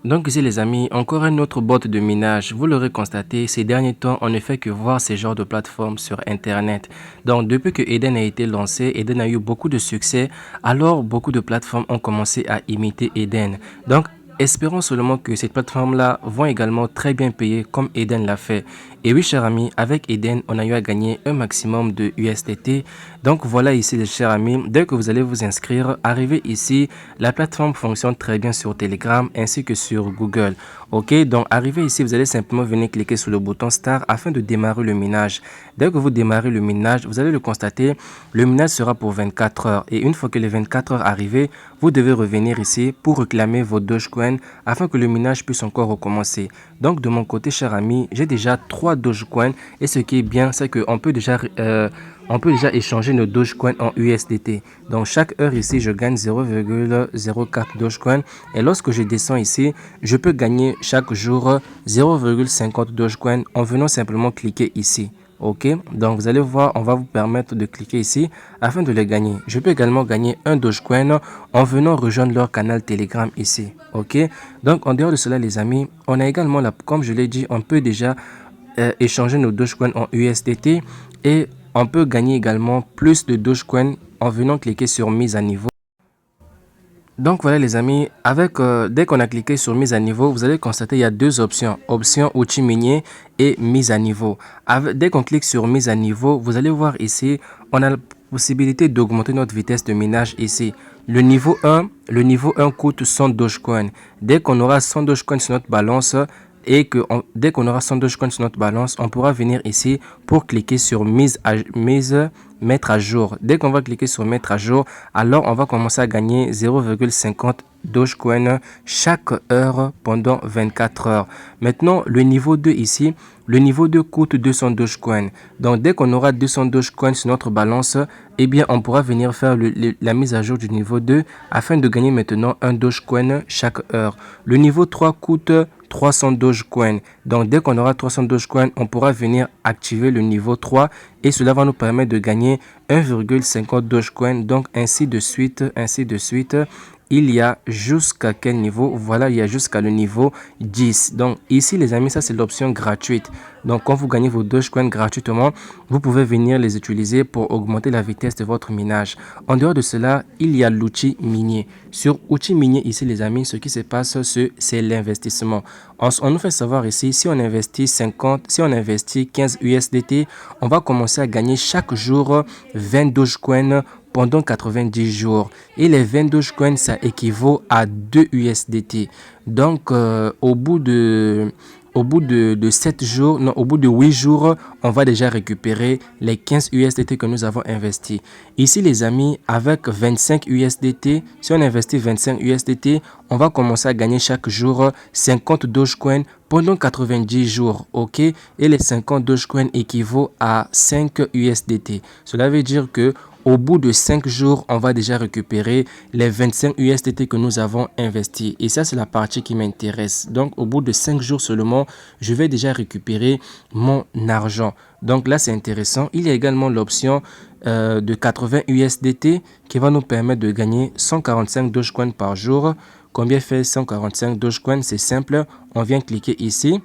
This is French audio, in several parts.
Donc ici les amis, encore un autre bot de minage. Vous l'aurez constaté, ces derniers temps, on ne fait que voir ces genres de plateformes sur Internet. Donc depuis que Eden a été lancé, Eden a eu beaucoup de succès. Alors beaucoup de plateformes ont commencé à imiter Eden. Donc espérons seulement que ces plateformes-là vont également très bien payer comme Eden l'a fait. Et oui, chers amis, avec Eden, on a eu à gagner un maximum de USDT. Donc voilà ici, les chers amis, dès que vous allez vous inscrire, arrivez ici. La plateforme fonctionne très bien sur Telegram ainsi que sur Google. Ok, donc arrivé ici, vous allez simplement venir cliquer sur le bouton Start afin de démarrer le minage. Dès que vous démarrez le minage, vous allez le constater, le minage sera pour 24 heures. Et une fois que les 24 heures arrivées, vous devez revenir ici pour réclamer vos Dogecoin afin que le minage puisse encore recommencer. Donc de mon côté, cher ami, j'ai déjà 3 Dogecoin et ce qui est bien, c'est qu'on peut déjà échanger nos Dogecoin en USDT. Donc chaque heure ici, je gagne 0,04 Dogecoin et lorsque je descends ici, je peux gagner chaque jour 0,50 Dogecoin en venant simplement cliquer ici. Ok, donc vous allez voir, on va vous permettre de cliquer ici afin de les gagner. Je peux également gagner un Dogecoin en venant rejoindre leur canal Telegram ici. Ok, donc en dehors de cela les amis, on a également, comme je l'ai dit, on peut déjà échanger nos Dogecoin en USDT et on peut gagner également plus de Dogecoin en venant cliquer sur mise à niveau. Donc voilà les amis, dès qu'on a cliqué sur mise à niveau, vous allez constater il y a deux options. Option outil minier et mise à niveau. Dès qu'on clique sur mise à niveau, vous allez voir ici, on a la possibilité d'augmenter notre vitesse de minage ici. Le niveau 1 coûte 100 Dogecoin. Dès qu'on aura 100 Dogecoin sur notre balance, dès qu'on aura 100 Dogecoin sur notre balance, on pourra venir ici pour cliquer sur mettre à jour. Dès qu'on va cliquer sur mettre à jour, alors on va commencer à gagner 0,50 Dogecoin chaque heure pendant 24 heures. Maintenant, le niveau 2 ici, le niveau 2 coûte 200 Dogecoin. Donc, dès qu'on aura 200 Dogecoin sur notre balance, eh bien, on pourra venir faire la mise à jour du niveau 2 afin de gagner maintenant un Dogecoin chaque heure. Le niveau 3 coûte 300 Dogecoin. Donc, dès qu'on aura 300 Dogecoin, on pourra venir activer le niveau 3 et cela va nous permettre de gagner 1,50 Dogecoin. Donc, ainsi de suite, ainsi de suite. Il y a jusqu'à quel niveau? Voilà, il y a jusqu'à le niveau 10. Donc ici les amis, ça c'est l'option gratuite. Donc quand vous gagnez vos Dogecoin gratuitement, vous pouvez venir les utiliser pour augmenter la vitesse de votre minage. En dehors de cela, il y a l'outil minier. Sur outil minier ici les amis, ce qui se passe, c'est l'investissement. On nous fait savoir ici, si on investit 15 USDT, on va commencer à gagner chaque jour 20 Dogecoin pendant 90 jours. Et les 20 Dogecoin, ça équivaut à 2 USDT. Donc, au bout de 7 jours, non, au bout de 8 jours, on va déjà récupérer les 15 USDT que nous avons investis. Ici, les amis, avec 25 USDT, si on investit 25 USDT, on va commencer à gagner chaque jour 50 Dogecoin pendant 90 jours, ok? Et les 50 Dogecoin équivaut à 5 USDT. Cela veut dire que au bout de 5 jours, on va déjà récupérer les 25 USDT que nous avons investis. Et ça, c'est la partie qui m'intéresse. Donc, au bout de 5 jours seulement, je vais déjà récupérer mon argent. Donc là, c'est intéressant. Il y a également l'option de 80 USDT qui va nous permettre de gagner 145 Dogecoin par jour. Combien fait 145 Dogecoin? C'est simple. On vient cliquer ici.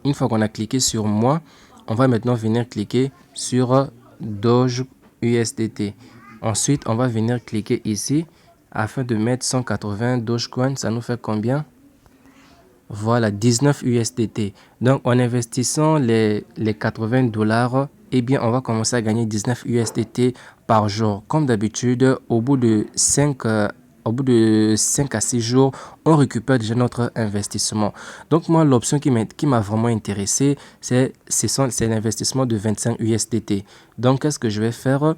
Une fois qu'on a cliqué sur moi, on va maintenant venir cliquer sur Doge USDT. Ensuite, on va venir cliquer ici afin de mettre 180 Dogecoin. Ça nous fait combien? Voilà, 19 USDT. Donc, en investissant les 80 $, eh bien, on va commencer à gagner 19 USDT par jour. Comme d'habitude, au bout de 5 à 6 jours, on récupère déjà notre investissement. Donc moi, l'option qui m'a vraiment intéressé, c'est l'investissement de 25 USDT. Donc, qu'est-ce que je vais faire?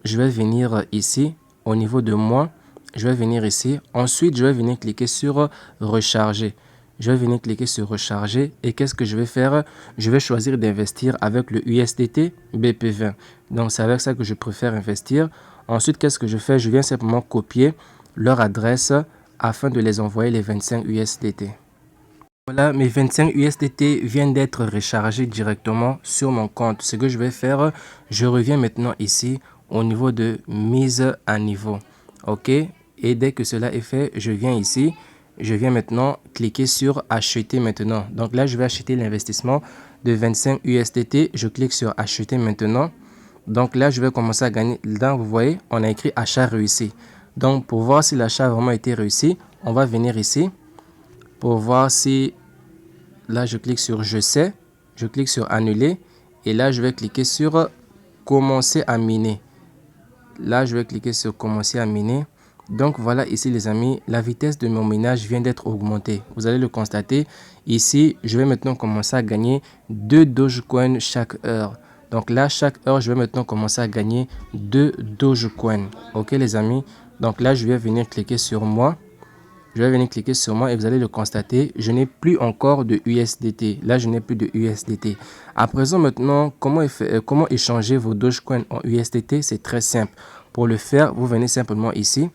Je vais venir ici, au niveau de moi. Je vais venir ici. Ensuite, je vais venir cliquer sur recharger. Je vais venir cliquer sur recharger. Et qu'est-ce que je vais faire? Je vais choisir d'investir avec le USDT BP20. Donc, c'est avec ça que je préfère investir. Ensuite, qu'est-ce que je fais? Je viens simplement copier leur adresse afin de les envoyer les 25 USDT. Voilà, mes 25 USDT viennent d'être rechargés directement sur mon compte. Ce que je vais faire, je reviens maintenant ici au niveau de mise à niveau. Ok, et dès que cela est fait, je viens ici je viens maintenant cliquer sur acheter maintenant. Donc là, je vais acheter l'investissement de 25 USDT. Je clique sur acheter maintenant. Donc là, je vais commencer à gagner. Là, vous voyez, on a écrit achat réussi. Donc pour voir si l'achat a vraiment été réussi, on va venir ici pour voir si, là, je clique sur je sais, je clique sur annuler et là, je vais cliquer sur commencer à miner. Là, je vais cliquer sur commencer à miner. Donc voilà ici les amis, la vitesse de mon minage vient d'être augmentée. Vous allez le constater. Ici, je vais maintenant commencer à gagner 2 Dogecoin chaque heure. Donc là, chaque heure, je vais maintenant commencer à gagner 2 Dogecoin. Ok les amis. Donc là, je vais venir cliquer sur moi. Je vais venir cliquer sur moi et vous allez le constater, je n'ai plus encore de USDT. Là, je n'ai plus de USDT. À présent, maintenant, comment échanger vos Dogecoin en USDT? C'est très simple. Pour le faire, vous venez simplement ici.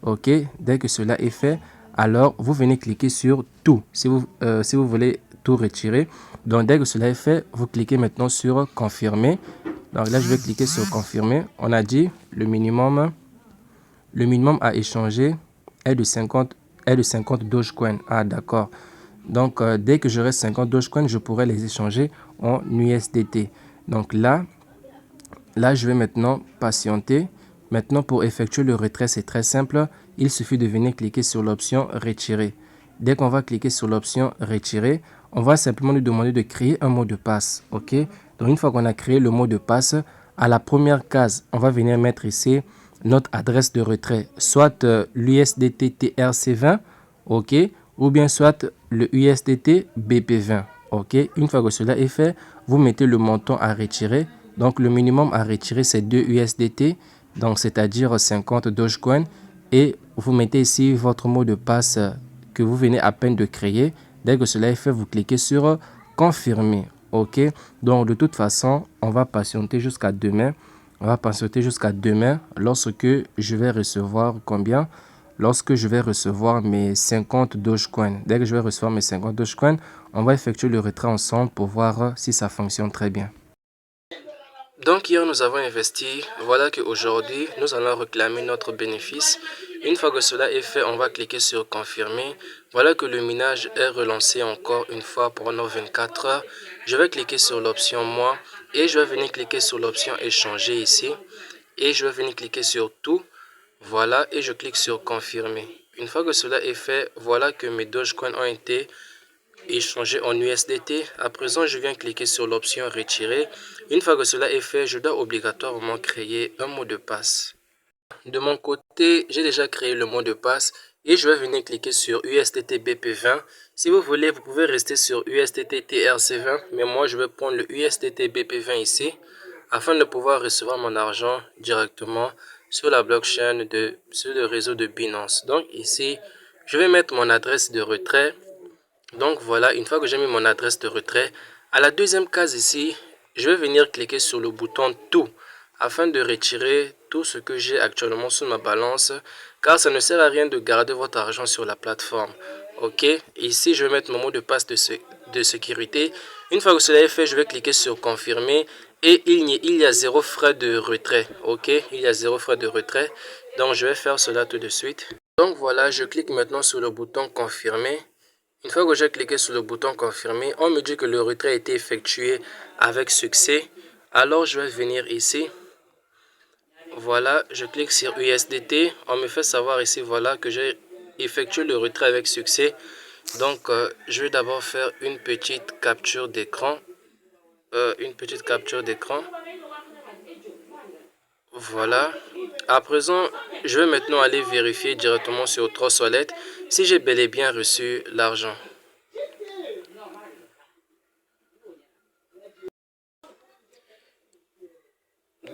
OK, dès que cela est fait, alors vous venez cliquer sur tout. Si vous voulez tout retirer. Donc, dès que cela est fait, vous cliquez maintenant sur confirmer. Donc là, je vais cliquer sur confirmer. On a dit le minimum à échanger est de 50 Dogecoin. Ah, d'accord. Donc, dès que j'aurai 50 Dogecoin, je pourrai les échanger en USDT. Donc là, je vais maintenant patienter. Maintenant, pour effectuer le retrait, c'est très simple. Il suffit de venir cliquer sur l'option retirer. Dès qu'on va cliquer sur l'option retirer, on va simplement nous demander de créer un mot de passe. OK? Donc, une fois qu'on a créé le mot de passe, à la première case, on va venir mettre ici notre adresse de retrait, soit l'USDT TRC20, OK, ou bien soit le USDT BP20, OK. Une fois que cela est fait, vous mettez le montant à retirer. Donc, le minimum à retirer, c'est 2 USDT, donc c'est-à-dire 50 Dogecoin. Et vous mettez ici votre mot de passe que vous venez à peine de créer. Dès que cela est fait, vous cliquez sur confirmer. OK. Donc, de toute façon, on va patienter jusqu'à demain. On va patienter jusqu'à demain lorsque je vais recevoir combien? Lorsque je vais recevoir mes 50 Dogecoin. Dès que je vais recevoir mes 50 Dogecoin, on va effectuer le retrait ensemble pour voir si ça fonctionne très bien. Donc hier nous avons investi, voilà qu'aujourd'hui nous allons réclamer notre bénéfice. Une fois que cela est fait, on va cliquer sur confirmer. Voilà que le minage est relancé encore une fois pendant 24 heures. Je vais cliquer sur l'option moi et je vais venir cliquer sur l'option échanger ici. Et je vais venir cliquer sur tout. Voilà et je clique sur confirmer. Une fois que cela est fait, voilà que mes Dogecoin ont été échanger en USDT. À présent, je viens cliquer sur l'option retirer. Une fois que cela est fait, je dois obligatoirement créer un mot de passe. De mon côté, j'ai déjà créé le mot de passe et je vais venir cliquer sur USDT BP20. Si vous voulez, vous pouvez rester sur USDT TRC20, mais moi, je vais prendre le USDT BP20 ici afin de pouvoir recevoir mon argent directement sur la blockchain sur le réseau de Binance. Donc ici, je vais mettre mon adresse de retrait. Donc voilà, une fois que j'ai mis mon adresse de retrait, à la deuxième case ici, je vais venir cliquer sur le bouton tout afin de retirer tout ce que j'ai actuellement sur ma balance car ça ne sert à rien de garder votre argent sur la plateforme. Ok, ici je vais mettre mon mot de passe de sécurité. Une fois que cela est fait, je vais cliquer sur confirmer et il y a zéro frais de retrait. Ok, il y a zéro frais de retrait. Donc je vais faire cela tout de suite. Donc voilà, je clique maintenant sur le bouton confirmer. Une fois que j'ai cliqué sur le bouton confirmer, on me dit que le retrait a été effectué avec succès. Alors je vais venir ici. Voilà, je clique sur USDT. On me fait savoir ici, voilà, que j'ai effectué le retrait avec succès. Donc, je vais d'abord faire une petite capture d'écran. Voilà. À présent, je vais maintenant aller vérifier directement sur Trust Wallet si j'ai bel et bien reçu l'argent.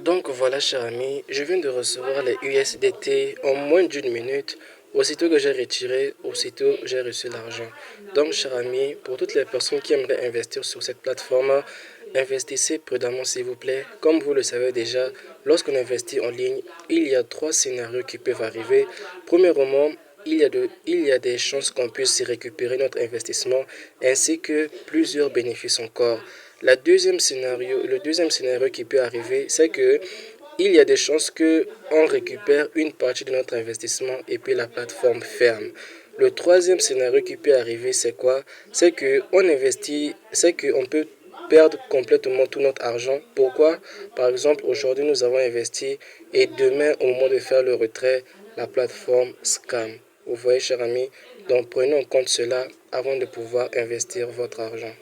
Donc voilà, cher ami, je viens de recevoir les USDT en moins d'une minute. Aussitôt que j'ai retiré, aussitôt j'ai reçu l'argent. Donc, cher ami, pour toutes les personnes qui aimeraient investir sur cette plateforme, investissez prudemment s'il vous plaît. Comme vous le savez déjà, lorsqu'on investit en ligne, il y a 3 scénarios qui peuvent arriver. Premièrement, il y a des chances qu'on puisse récupérer notre investissement ainsi que plusieurs bénéfices encore. Le deuxième scénario qui peut arriver, c'est que il y a des chances que on récupère une partie de notre investissement et puis la plateforme ferme. Le troisième scénario qui peut arriver, c'est quoi? C'est que on investit, c'est qu'on peut perdre complètement tout notre argent. Pourquoi? Par exemple, aujourd'hui, nous avons investi et demain, au moment de faire le retrait, la plateforme scam. Vous voyez, cher ami? Donc, prenez en compte cela avant de pouvoir investir votre argent.